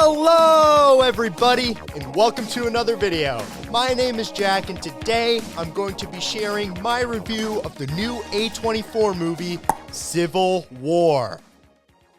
Hello everybody, and welcome to another video. My name is Jack, and today I'm going to be sharing my review of the new A24 movie, Civil War.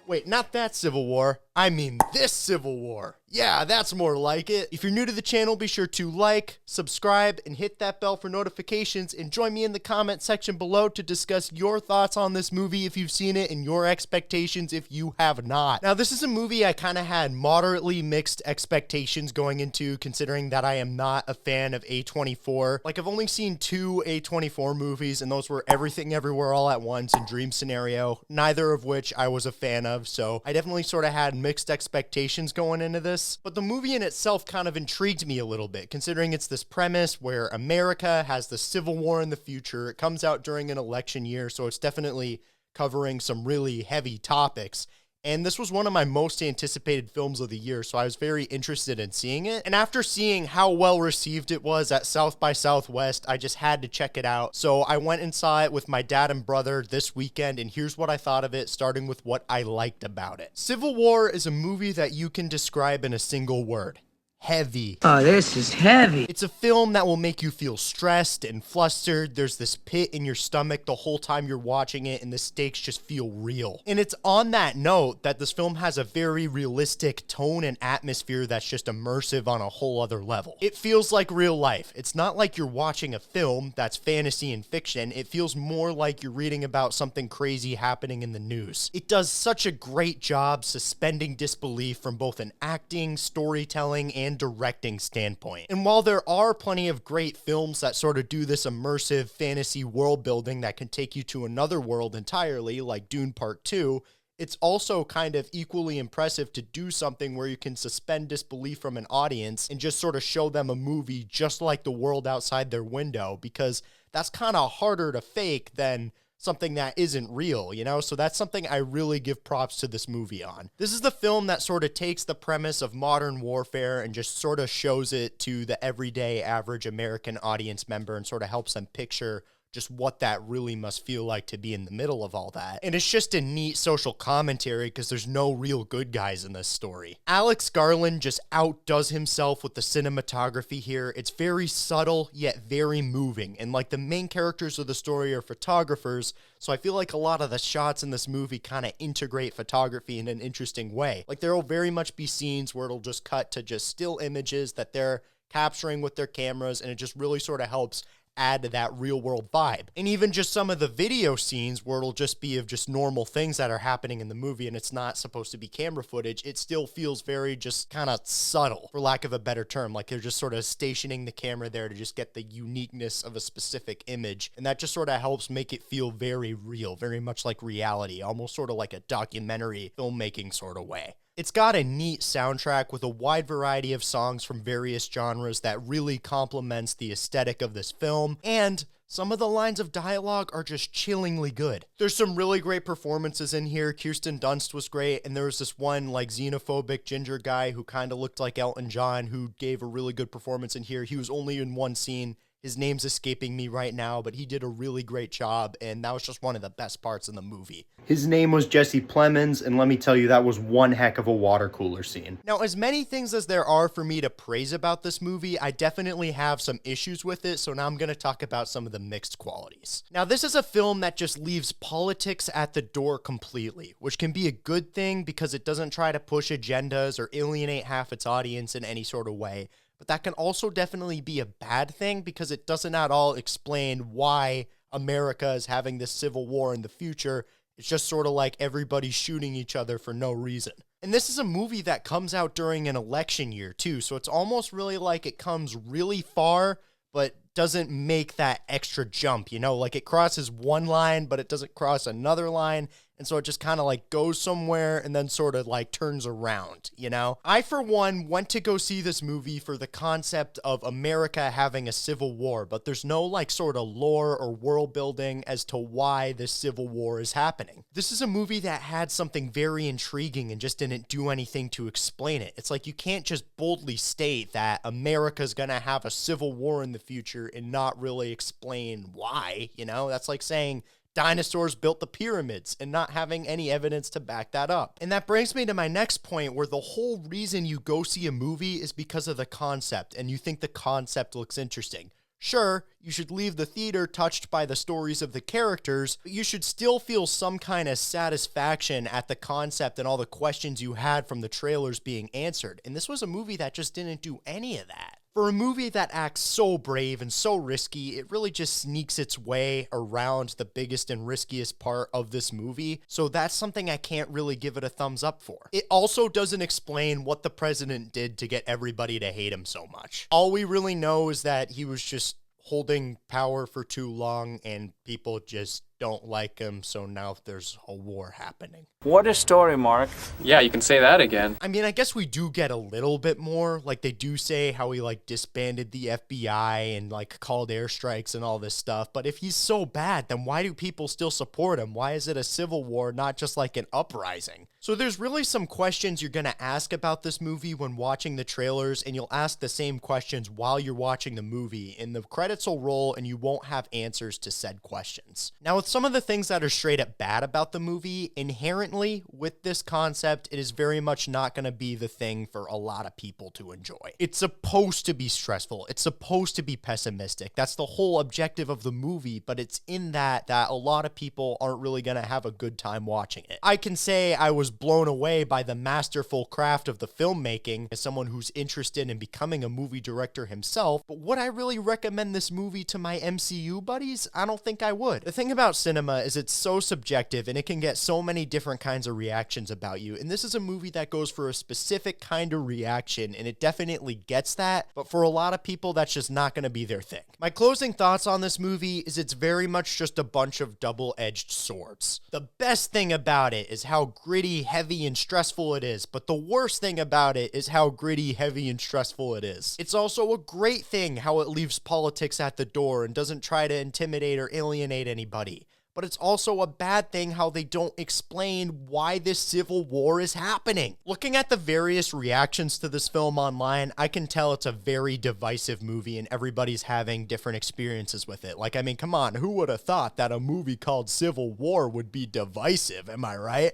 Wait, not that Civil War, I mean this Civil War. Yeah, that's more like it. If you're new to the channel, be sure to like, subscribe, and hit that bell for notifications, and join me in the comment section below to discuss your thoughts on this movie if you've seen it and your expectations if you have not. Now, this is a movie I kind of had moderately mixed expectations going into, considering that I am not a fan of A24. Like, I've only seen two A24 movies, and those were Everything Everywhere All at Once and Dream Scenario, neither of which I was a fan of, so I definitely sort of had mixed expectations going into this. But the movie in itself kind of intrigued me a little bit, considering it's this premise where America has the Civil War in the future. It comes out during an election year, so it's definitely covering some really heavy topics. And this was one of my most anticipated films of the year, so I was very interested in seeing it. And after seeing how well received it was at South by Southwest, I just had to check it out. So I went and saw it with my dad and brother this weekend, and here's what I thought of it, starting with what I liked about it. Civil War is a movie that you can describe in a single word: heavy. Oh, this is heavy. It's a film that will make you feel stressed and flustered. There's this pit in your stomach the whole time you're watching it, and the stakes just feel real. And it's on that note that this film has a very realistic tone and atmosphere that's just immersive on a whole other level. It feels like real life. It's not like you're watching a film that's fantasy and fiction. It feels more like you're reading about something crazy happening in the news. It does such a great job suspending disbelief from both an acting, storytelling, and directing standpoint. And while there are plenty of great films that sort of do this immersive fantasy world building that can take you to another world entirely, like Dune Part 2, it's also kind of equally impressive to do something where you can suspend disbelief from an audience and just sort of show them a movie just like the world outside their window, because that's kind of harder to fake than something that isn't real, you know? So that's something I really give props to this movie on. This is the film that sort of takes the premise of modern warfare and just sort of shows it to the everyday average American audience member and sort of helps them picture just what that really must feel like to be in the middle of all that. And it's just a neat social commentary because there's no real good guys in this story. Alex Garland just outdoes himself with the cinematography here. It's very subtle, yet very moving. And like, the main characters of the story are photographers, so I feel like a lot of the shots in this movie kind of integrate photography in an interesting way. Like, there will very much be scenes where it'll just cut to just still images that they're capturing with their cameras, and it just really sort of helps add to that real world vibe. And even just some of the video scenes where it'll just be of just normal things that are happening in the movie and it's not supposed to be camera footage, it still feels very just kind of subtle, for lack of a better term. Like, they're just sort of stationing the camera there to just get the uniqueness of a specific image, and that just sort of helps make it feel very real, very much like reality, almost sort of like a documentary filmmaking sort of way. It's got a neat soundtrack with a wide variety of songs from various genres that really complements the aesthetic of this film, and some of the lines of dialogue are just chillingly good. There's some really great performances in here. Kirsten Dunst was great, and there was this one like xenophobic ginger guy who kind of looked like Elton John who gave a really good performance in here. He was only in one scene. His name's escaping me right now, but he did a really great job, and that was just one of the best parts in the movie. His name was Jesse Plemons, and let me tell you, that was one heck of a water cooler scene. Now, as many things as there are for me to praise about this movie, I definitely have some issues with it, so now I'm going to talk about some of the mixed qualities. Now, this is a film that just leaves politics at the door completely, which can be a good thing because it doesn't try to push agendas or alienate half its audience in any sort of way. But that can also definitely be a bad thing because it doesn't at all explain why America is having this civil war in the future. It's just sort of like everybody shooting each other for no reason. And this is a movie that comes out during an election year too, so it's almost really like it comes really far, but doesn't make that extra jump, you know? Like, it crosses one line, but it doesn't cross another line. And so it just kind of like goes somewhere and then sort of like turns around, you know? I, for one, went to go see this movie for the concept of America having a civil war, but there's no like sort of lore or world building as to why this civil war is happening. This is a movie that had something very intriguing and just didn't do anything to explain it. It's like you can't just boldly state that America's gonna have a civil war in the future and not really explain why, you know? That's like saying dinosaurs built the pyramids and not having any evidence to back that up. And that brings me to my next point, where the whole reason you go see a movie is because of the concept and you think the concept looks interesting. Sure, you should leave the theater touched by the stories of the characters, but you should still feel some kind of satisfaction at the concept and all the questions you had from the trailers being answered. And this was a movie that just didn't do any of that. For a movie that acts so brave and so risky, it really just sneaks its way around the biggest and riskiest part of this movie. So that's something I can't really give it a thumbs up for. It also doesn't explain what the president did to get everybody to hate him so much. All we really know is that he was just holding power for too long and people just don't like him, so now there's a war happening. What a story, Mark. Yeah, you can say that again. I mean, I guess we do get a little bit more. Like, they do say how he, like, disbanded the FBI and, like, called airstrikes and all this stuff. But if he's so bad, then why do people still support him? Why is it a civil war, not just, like, an uprising? So there's really some questions you're gonna ask about this movie when watching the trailers, and you'll ask the same questions while you're watching the movie, and the credits will roll and you won't have answers to said questions. Now, with some of the things that are straight up bad about the movie, inherently with this concept, it is very much not gonna be the thing for a lot of people to enjoy. It's supposed to be stressful. It's supposed to be pessimistic. That's the whole objective of the movie, but it's in that a lot of people aren't really gonna have a good time watching it. I can say I was blown away by the masterful craft of the filmmaking as someone who's interested in becoming a movie director himself, but would I really recommend this movie to my MCU buddies? I don't think I would. The thing about cinema is it's so subjective and it can get so many different kinds of reactions about you, and this is a movie that goes for a specific kind of reaction, and it definitely gets that, but for a lot of people that's just not going to be their thing. My closing thoughts on this movie is it's very much just a bunch of double-edged swords. The best thing about it is how gritty, heavy, and stressful it is, but the worst thing about it is how gritty, heavy, and stressful it is. It's also a great thing how it leaves politics at the door and doesn't try to intimidate or alienate anybody. But it's also a bad thing how they don't explain why this civil war is happening. Looking at the various reactions to this film online, I can tell it's a very divisive movie and everybody's having different experiences with it. Like, I mean, come on, who would have thought that a movie called Civil War would be divisive, am I right?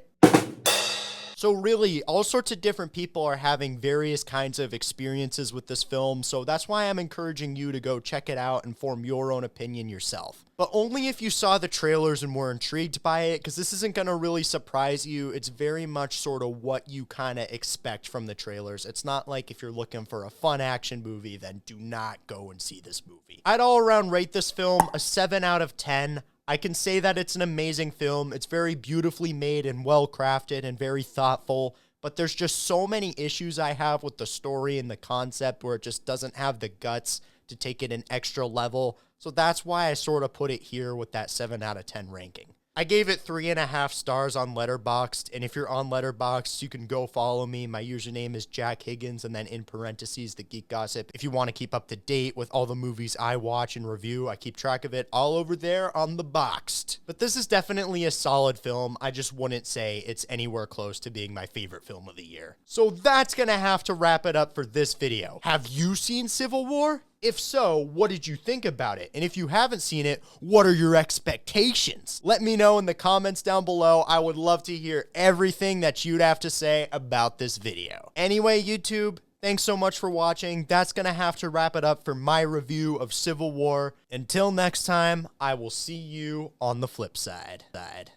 So really, all sorts of different people are having various kinds of experiences with this film, so that's why I'm encouraging you to go check it out and form your own opinion yourself. But only if you saw the trailers and were intrigued by it, because this isn't going to really surprise you. It's very much sort of what you kind of expect from the trailers. It's not like if you're looking for a fun action movie, then do not go and see this movie. I'd all around rate this film a 7 out of 10. I can say that it's an amazing film. It's very beautifully made and well crafted and very thoughtful, but there's just so many issues I have with the story and the concept where it just doesn't have the guts to take it an extra level. So that's why I sort of put it here with that 7 out of 10 ranking. I gave it 3.5 stars on Letterboxd, and if you're on Letterboxd, you can go follow me. My username is Jack Higgins, and then in parentheses, The Geek Gossip. If you want to keep up to date with all the movies I watch and review, I keep track of it all over there on the Boxed. But this is definitely a solid film. I just wouldn't say it's anywhere close to being my favorite film of the year. So that's gonna have to wrap it up for this video. Have you seen Civil War? If so, what did you think about it? And if you haven't seen it, what are your expectations? Let me know in the comments down below. I would love to hear everything that you'd have to say about this video. Anyway, YouTube, thanks so much for watching. That's gonna have to wrap it up for my review of Civil War. Until next time, I will see you on the flip side.